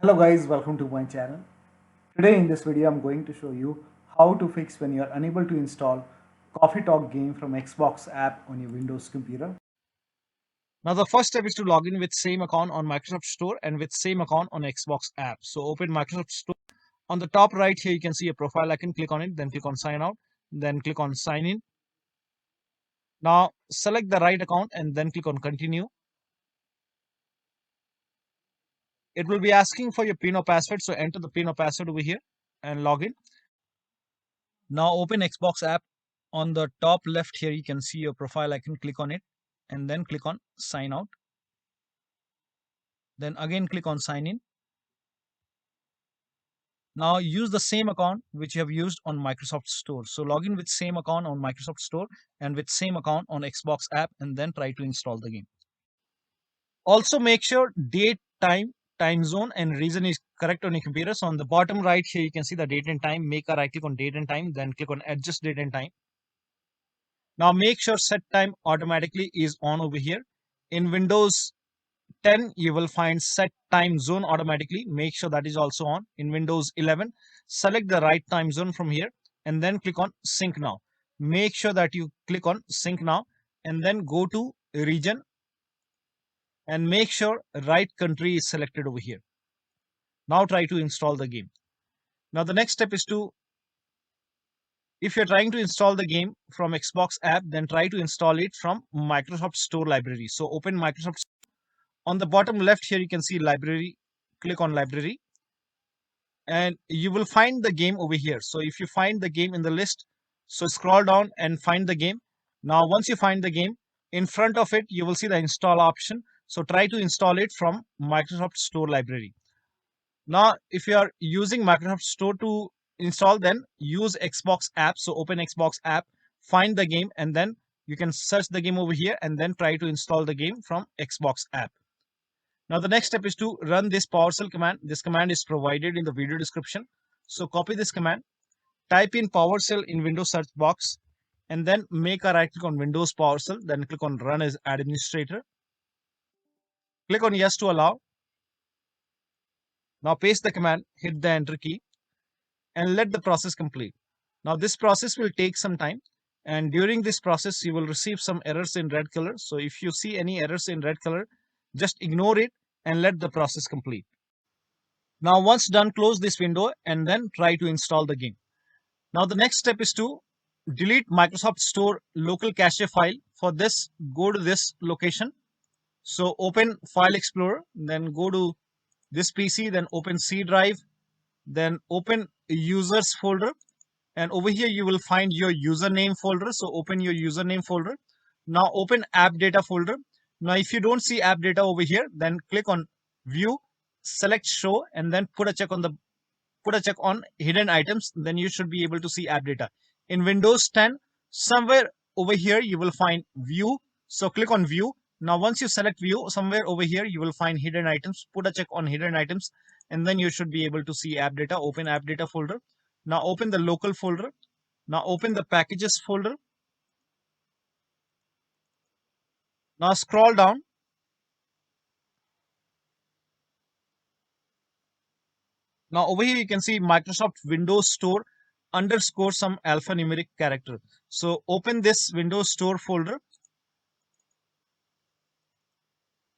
Hello guys, welcome to my channel. Today in this video I'm going to show you how to fix when you are unable to install Coffee Talk game from Xbox app on your Windows computer. Now the first step is to log in with same account on Microsoft Store and with same account on Xbox app. So open Microsoft Store. On the top right here you can see a profile icon. Click on it, then click on sign out, then click on sign in. Now select the right account and then click on continue. It will be asking for your PIN or password, so enter the PIN or password over here and log in. Now open Xbox app. On the top left here you can see your profile icon. Click on it and then click on sign out. Then again click on sign in. Now use the same account which you have used on Microsoft Store. So log in with same account on Microsoft Store and with same account on Xbox app and then try to install the game. Also make sure date, time zone and region is correct on your computer. So on the bottom right here you can see the date and time. Make a right click on date and time, then click on adjust date and time. Now make sure set time automatically is on over here. In Windows 10 you will find set time zone automatically. Make sure that is also on. In Windows 11 select the right time zone from here and then click on sync now. Make sure that you click on sync now and then go to region and make sure right country is selected over here. Now try to install the game. Now the next step is to, if you're trying to install the game from Xbox app, then try to install it from Microsoft Store library. So open Microsoft. On the bottom left here you can see library. Click on library and you will find the game over here. So if you find the game in the list, so scroll down and find the game. Now once you find the game, in front of it you will see the install option. So try to install it from Microsoft Store library. Now if you are using Microsoft Store to install, then use Xbox app. So open Xbox app, find the game and then you can search the game over here and then try to install the game from Xbox app. Now the next step is to run this PowerShell command. This command is provided in the video description. So copy this command, type in PowerShell in Windows search box, and then make a right click on Windows PowerShell, then click on Run as Administrator. Click on Yes to allow. Now paste the command, hit the Enter key, and let the process complete. Now this process will take some time, and during this process you will receive some errors in red color. So if you see any errors in red color, just ignore it and let the process complete. Now once done, close this window and then try to install the game. Now the next step is to delete Microsoft Store local cache file. For this, go to this location. So open File Explorer, then go to this PC, then open C drive, then open users folder, and over here you will find your username folder. So open your username folder. Now open AppData folder. Now if you don't see AppData over here, then click on View, select Show, and then put a check on hidden items. Then you should be able to see AppData. In Windows 10, somewhere over here you will find View. So click on View. Now once you select View, somewhere over here you will find hidden items. Put a check on hidden items, and then you should be able to see AppData. Open AppData folder. Now open the local folder. Now open the packages folder. Now scroll down. Now over here you can see Microsoft Windows Store underscore some alphanumeric character. So open this Windows Store folder.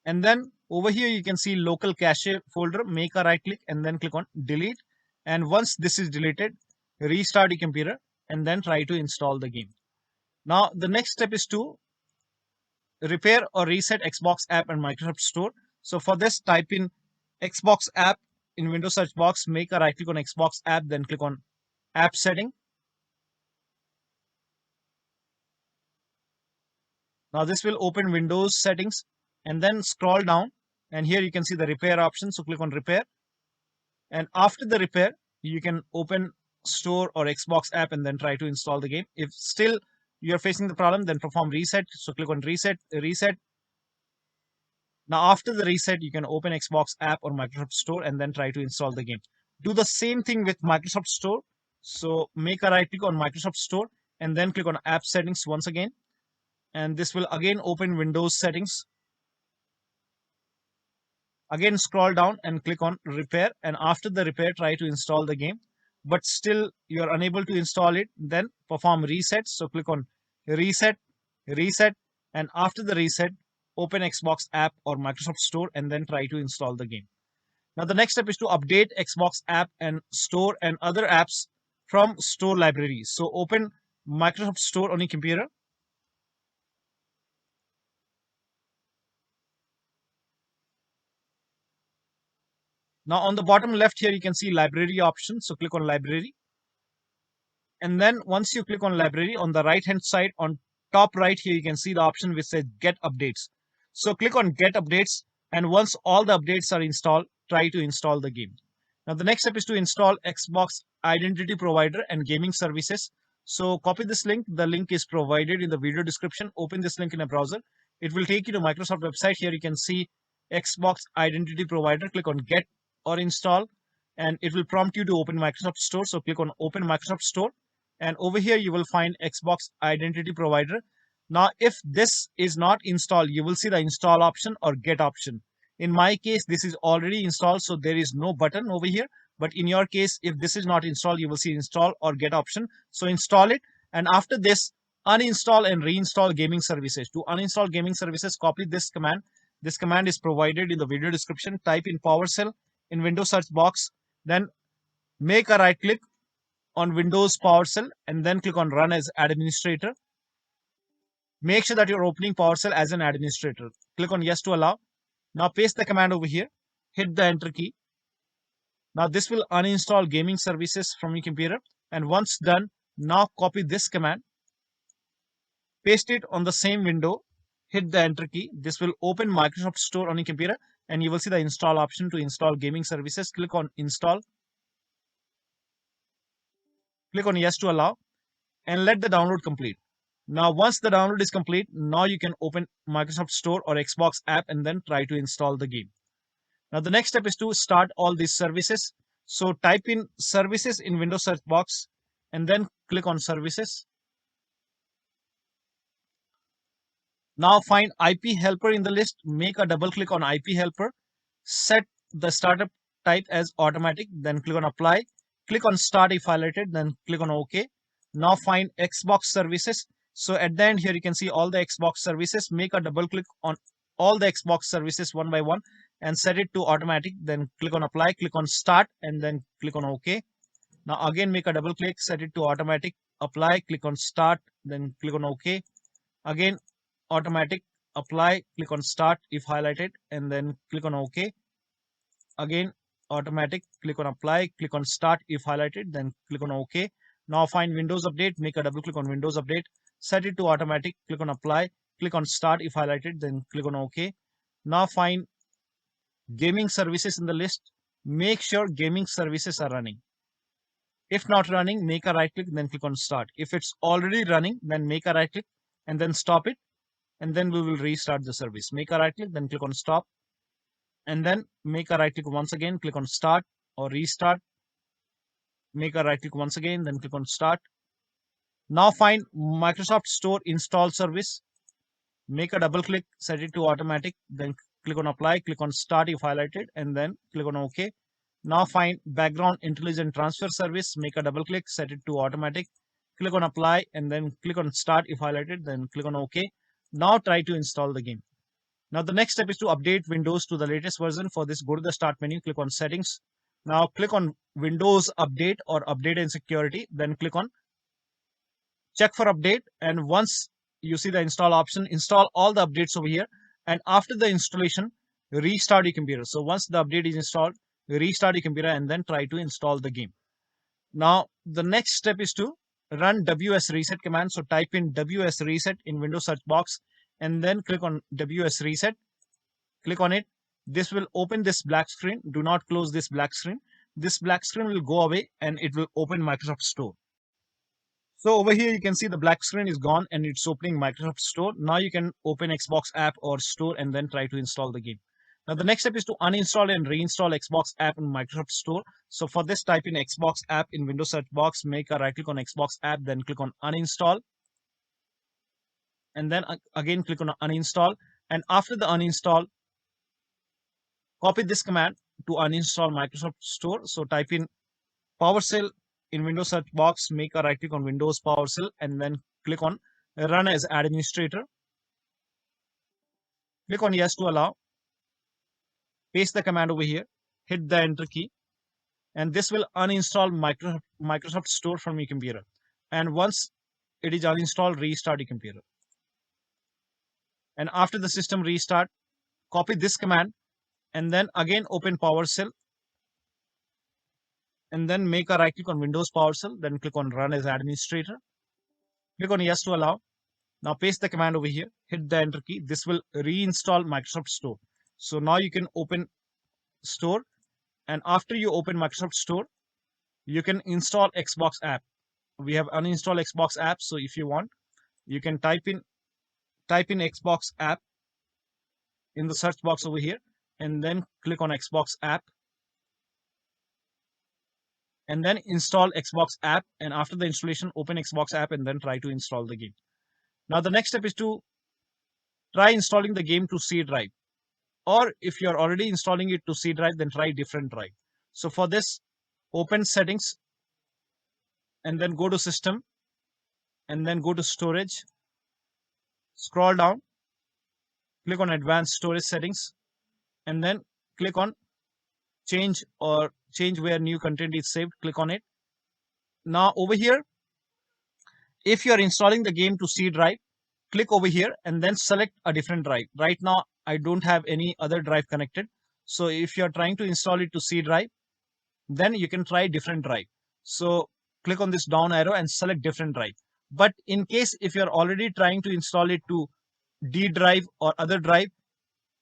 And then over here you can see local cache folder. Make a right click and then click on delete. And once this is deleted, restart your computer and then try to install the game. Now the next step is to repair or reset Xbox app and Microsoft Store. So for this, type in Xbox app in Windows search box, make a right click on Xbox app, then click on app setting. Now this will open Windows settings and then scroll down, and here you can see the repair option. So click on repair, and after the repair you can open Store or Xbox app and then try to install the game. If still you're facing the problem, then perform reset. So click on reset. Now after the reset you can open Xbox app or Microsoft Store and then try to install the game. Do the same thing with Microsoft Store. So make a right click on Microsoft Store and then click on app settings once again, and this will again open Windows settings. Again, scroll down and click on repair, and after the repair, try to install the game. But still you're unable to install it, then perform reset. So click on reset, reset, and after the reset, open Xbox app or Microsoft Store and then try to install the game. Now the next step is to update Xbox app and store and other apps from store libraries. So open Microsoft Store on your computer. Now on the bottom left here, you can see library option. So click on library. And then once you click on library, on the right hand side on top right here, you can see the option which says get updates. So click on get updates, and once all the updates are installed, try to install the game. Now the next step is to install Xbox Identity Provider and Gaming Services. So copy this link. The link is provided in the video description. Open this link in a browser. It will take you to Microsoft website. Here you can see Xbox Identity Provider. Click on get or install, and it will prompt you to open Microsoft Store. So click on open Microsoft Store, and over here you will find Xbox Identity Provider. Now if this is not installed, you will see the install option or get option. In my case, this is already installed, so there is no button over here. But in your case, if this is not installed, you will see install or get option. So install it, and after this, uninstall and reinstall gaming services. To uninstall gaming services, copy this command. This command is provided in the video description. Type in PowerShell in Windows search box, then make a right click on Windows PowerShell and then click on Run as Administrator. Make sure that you're opening PowerShell as an administrator. Click on Yes to allow. Now paste the command over here. Hit the Enter key. Now this will uninstall gaming services from your computer. And once done, now copy this command. Paste it on the same window. Hit the Enter key. This will open Microsoft Store on your computer, and you will see the install option to install gaming services. Click on Install. Click on Yes to allow and let the download complete. Now once the download is complete, now you can open Microsoft Store or Xbox app and then try to install the game. Now the next step is to start all these services. So type in services in Windows search box and then click on services. Now find IP helper in the list. Make a double click on IP helper. Set the startup type as automatic, then click on apply. Click on start if highlighted, then click on OK. Now find Xbox services. So at the end here, you can see all the Xbox services. Make a double click on all the Xbox services one by one and set it to automatic. Then click on apply, click on start, and then click on OK. Now again, make a double click, set it to automatic, apply, click on start, then click on OK. Again, automatic, apply, click on start if highlighted, and then click on OK. Again, automatic, click on apply, click on start if highlighted, then click on OK. Now find Windows Update, make a double click on Windows Update, set it to automatic, click on apply, click on start if highlighted, then click on OK. Now find gaming services in the list. Make sure gaming services are running. If not running, make a right click, then click on start. If it's already running, then make a right click and then stop it, and then we will restart the service. Make a right click, then click on stop, and then make a right click once again, click on start or restart. Make a right click once again, then click on start. Now find Microsoft Store install service. Make a double click, set it to automatic, then click on apply, click on start if highlighted, and then click on OK. Now find background intelligent transfer service. Make a double click, set it to automatic, click on apply, and then click on start if highlighted, then click on OK. Now try to install the game. Now the next step is to update Windows to the latest version. For this, go to the start menu, click on settings. Now click on Windows Update or Update and Security, then click on check for update, and once you see the install option, install all the updates over here, and after the installation, restart your computer. So once the update is installed, restart your computer and then try to install the game. Now the next step is to run ws reset command. So type in ws reset in Windows search box and then click on ws reset. Click on it. This will open this black screen. Do not close this black screen. This black screen will go away and it will open Microsoft Store. So over here, you can see the black screen is gone and it's opening Microsoft Store. Now you can open Xbox app or store and then try to install the game. Now the next step is to uninstall and reinstall Xbox app in Microsoft Store. So for this, type in Xbox app in Windows search box, make a right click on Xbox app, then click on uninstall. And then again, click on uninstall. And after the uninstall, copy this command to uninstall Microsoft Store. So type in PowerShell in Windows search box, make a right click on Windows PowerShell, and then click on Run as Administrator. Click on Yes to allow. Paste the command over here. Hit the Enter key, and this will uninstall Microsoft Store from your computer. And once it is uninstalled, restart your computer. And after the system restart, copy this command and then again open PowerShell, and then make a right click on Windows PowerShell, then click on Run as Administrator. Click on Yes to allow. Now paste the command over here, hit the Enter key. This will reinstall Microsoft Store. So now you can open Store, and after you open Microsoft Store, you can install Xbox app. We have uninstalled Xbox app, so if you want, you can type in Xbox app in the search box over here, and then click on Xbox app, and then install Xbox app. And after the installation, open Xbox app and then try to install the game. Now the next step is to try installing the game to C drive, or if you're already installing it to C drive, then try different drive. So for this, open Settings and then go to System and then go to Storage. Scroll down, click on Advanced Storage Settings, and then click on Change where new content is saved. Click on it. Now over here, if you are installing the game to C drive, click over here and then select a different drive. Right now, I don't have any other drive connected. So if you are trying to install it to C drive, then you can try different drive. So click on this down arrow and select different drive. But in case if you're already trying to install it to D drive or other drive,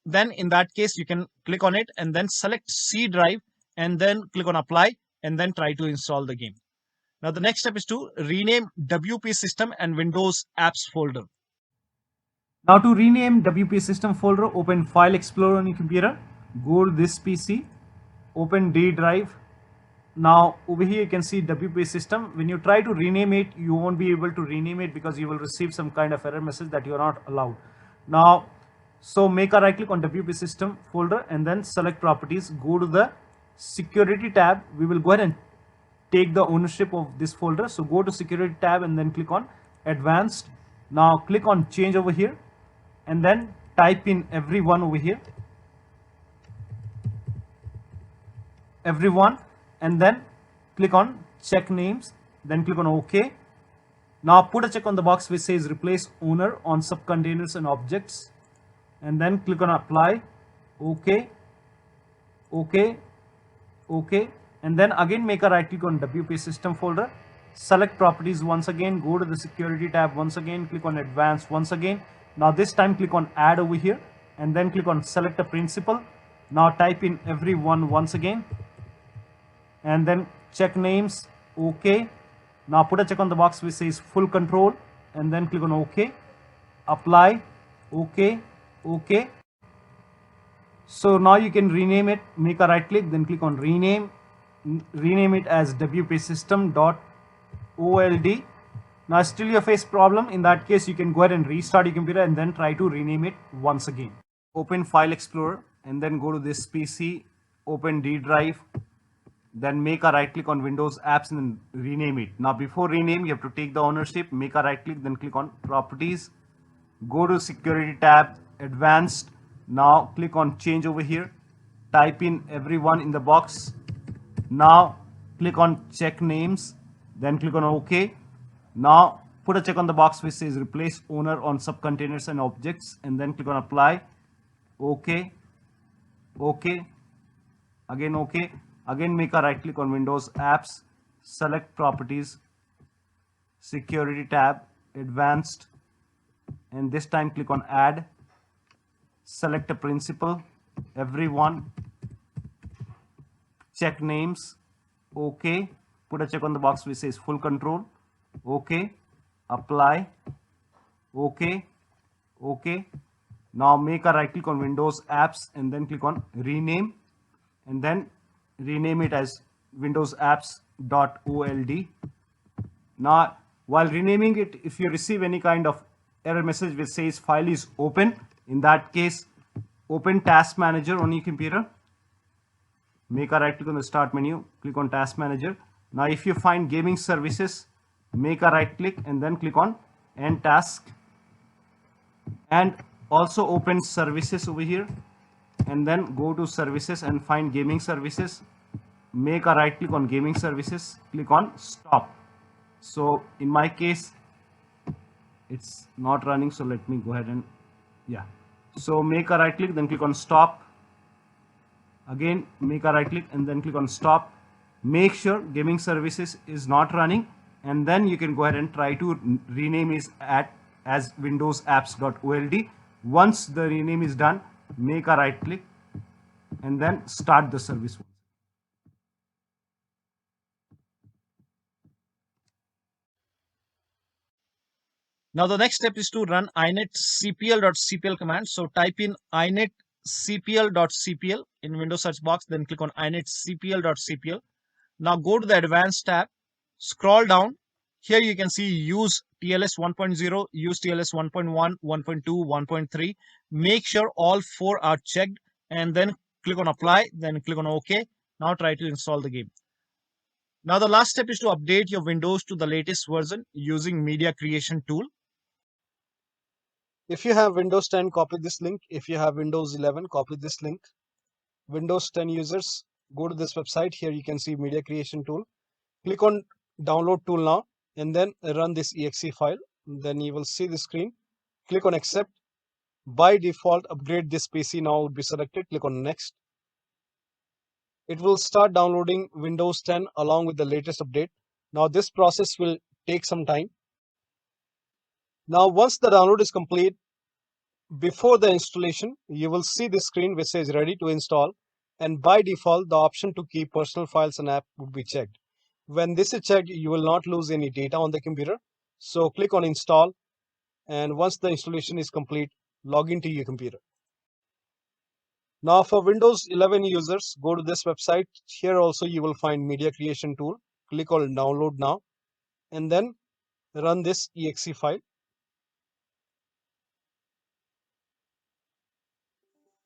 then in that case, you can click on it and then select C drive and then click on Apply and then try to install the game. Now the next step is to rename WpSystem and WindowsApps folder. Now to rename WpSystem folder, open File Explorer on your computer, go to this PC, open D drive. Now over here you can see WpSystem. When you try to rename it, you won't be able to rename it because you will receive some kind of error message that you are not allowed. Now, so make a right click on WpSystem folder and then select Properties. Go to the Security tab. We will go ahead and take the ownership of this folder. So go to Security tab and then click on Advanced. Now click on Change over here and then type in everyone over here. Everyone, and then click on Check Names, then click on OK. Now put a check on the box which says Replace Owner on Subcontainers and Objects, and then click on Apply. OK, OK, OK, and then again make a right click on WpSystem folder, select Properties once again, go to the Security tab once again, click on Advanced once again. Now this time click on Add over here and then click on Select a Principal. Now type in everyone once again and then check names. OK. Now put a check on the box which says Full Control and then click on OK. Apply. OK. OK. So now you can rename it. Make a right click, then click on Rename. Rename it as WpSystem.old. Now still you face problem. In that case, you can go ahead and restart your computer and then try to rename it once again. Open File Explorer and then go to this PC, open D drive, then make a right click on Windows Apps and then rename it. Now before rename, you have to take the ownership, make a right click, then click on Properties, go to Security tab, Advanced. Now click on Change over here, type in everyone in the box. Now click on Check Names, then click on OK. Now put a check on the box which says Replace Owner on Subcontainers and Objects and then click on Apply. OK. OK. Again OK. Again make a right click on Windows Apps, select Properties, Security tab, Advanced, and this time click on Add, select a Principal, everyone, check names. OK. Put a check on the box which says Full Control. OK. Apply. OK. OK. Now make a right click on Windows Apps and then click on Rename and then rename it as WindowsApps.old. Now while renaming it, if you receive any kind of error message which says file is open, in that case open Task Manager on your computer make a right click on the start menu, click on task manager. Now if you find gaming services, make a right click and then click on end task, and also open services over here, and then go to services and find gaming services, make a right click on gaming services, click on stop. So in my case it's not running, so let me go ahead and so make a right click, then click on stop. Again make a right click and then click on stop. Make sure gaming services is not running, and then you can go ahead and try to rename it as WindowsApps.old. Once the rename is done, make a right click and then start the service. Now the next step is to run inetcpl.cpl command. So type in inetcpl.cpl in Windows search box, then click on inetcpl.cpl. Now go to the advanced tab, scroll down. Here you can see use TLS 1.0, use TLS 1.1, 1.2, 1.3. Make sure all 4 are checked and then click on apply, then click on OK. Now try to install the game. Now the last step is to update your Windows to the latest version using media creation tool. If you have Windows 10, copy this link. If you have Windows 11, copy this link. Windows 10 users, go to this website. Here you can see media creation tool. Click on download tool now and then run this exe file. Then you will see the screen. Click on accept. By default, upgrade this PC now would be selected. Click on next. It will start downloading Windows 10 along with the latest update. Now this process will take some time. Now once the download is complete, before the installation, you will see the screen which says ready to install, and by default the option to keep personal files and app would be checked. When this is checked, you will not lose any data on the computer. So click on install, and once the installation is complete, log into your computer. Now for Windows 11 users, go to this website. Here also you will find media creation tool. Click on download now and then run this exe file.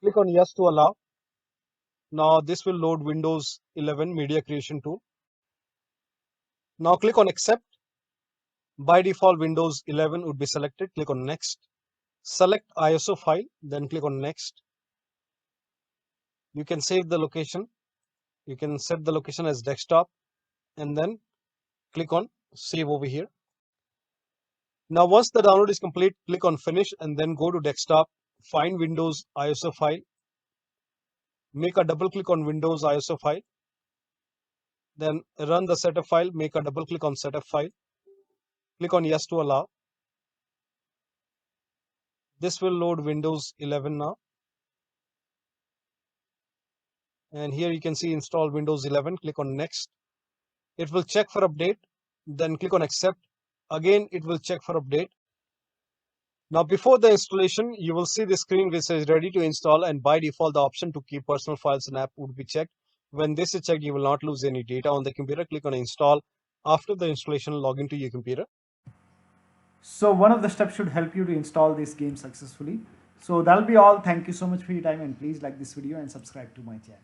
Click on yes to allow. Now this will load Windows 11 media creation tool. Now click on accept. By default Windows 11 would be selected. Click on next. Select ISO file, then click on next. You can save the location. You can set the location as desktop and then click on save over here. Now once the download is complete, click on finish and then go to desktop, find Windows ISO file, make a double click on Windows ISO file, then run the setup file, make a double click on setup file, click on yes to allow. This will load Windows 11 now. And here you can see install Windows 11, click on next. It will check for update, then click on accept. Again, it will check for update. Now before the installation, you will see the screen which says ready to install, and by default the option to keep personal files and app would be checked. When this is checked, you will not lose any data on the computer. Click on install. After the installation, log into your computer. So one of the steps should help you to install this game successfully. So that'll be all. Thank you so much for your time, and please like this video and subscribe to my channel.